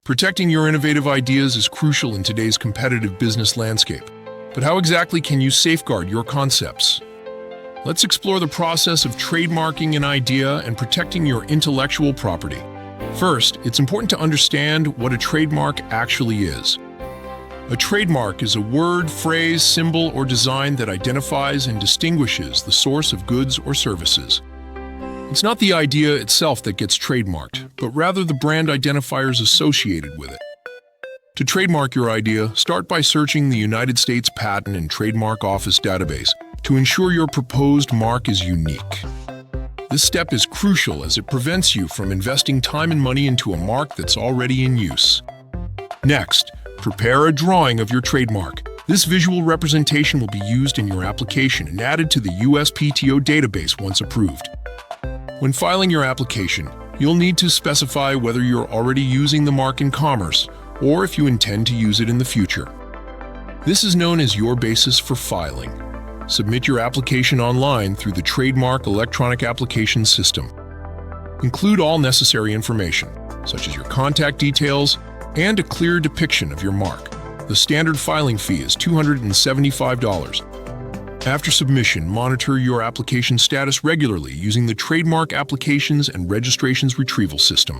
Protecting your innovative ideas is crucial in today's competitive business landscape. But how exactly can you safeguard your concepts? Let's explore the process of trademarking an idea and protecting your intellectual property. First, it's important to understand what a trademark actually is. A trademark is a word, phrase, symbol, or design that identifies and distinguishes the source of goods or services. It's not the idea itself that gets trademarked, but rather the brand identifiers associated with it. To trademark your idea, start by searching the United States Patent and Trademark Office database to ensure your proposed mark is unique. This step is crucial as it prevents you from investing time and money into a mark that's already in use. Next, prepare a drawing of your trademark. This visual representation will be used in your application and added to the USPTO database once approved. When filing your application, you'll need to specify whether you're already using the mark in commerce or if you intend to use it in the future. This is known as your basis for filing. Submit your application online through the Trademark electronic application system. Include all necessary information, such as your contact details and a clear depiction of your mark. The standard filing fee is $275. After submission, monitor your application status regularly using the Trademark Applications and Registrations Retrieval System.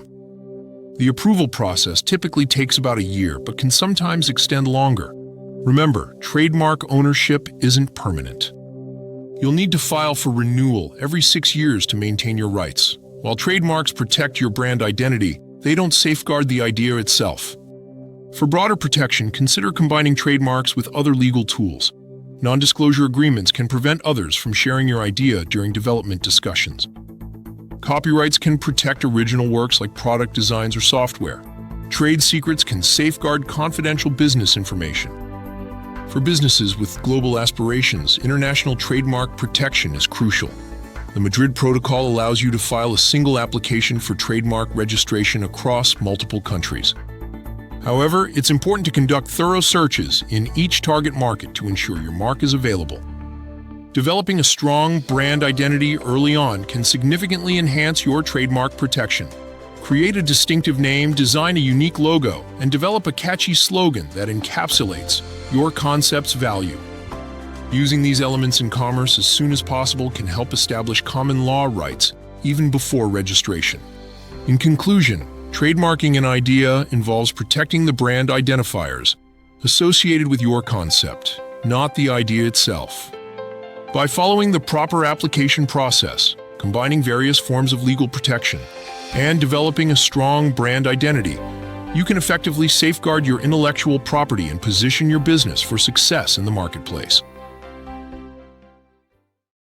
The approval process typically takes about a year, but can sometimes extend longer. Remember, trademark ownership isn't permanent. You'll need to file for renewal every 6 years to maintain your rights. While trademarks protect your brand identity, they don't safeguard the idea itself. For broader protection, consider combining trademarks with other legal tools. Non-disclosure agreements can prevent others from sharing your idea during development discussions. Copyrights can protect original works like product designs or software. Trade secrets can safeguard confidential business information. For businesses with global aspirations, international trademark protection is crucial. The Madrid Protocol allows you to file a single application for trademark registration across multiple countries. However, it's important to conduct thorough searches in each target market to ensure your mark is available. Developing a strong brand identity early on can significantly enhance your trademark protection. Create a distinctive name, design a unique logo, and develop a catchy slogan that encapsulates your concept's value. Using these elements in commerce as soon as possible can help establish common law rights even before registration. In conclusion, trademarking an idea involves protecting the brand identifiers associated with your concept, not the idea itself. By following the proper application process, combining various forms of legal protection, and developing a strong brand identity, you can effectively safeguard your intellectual property and position your business for success in the marketplace.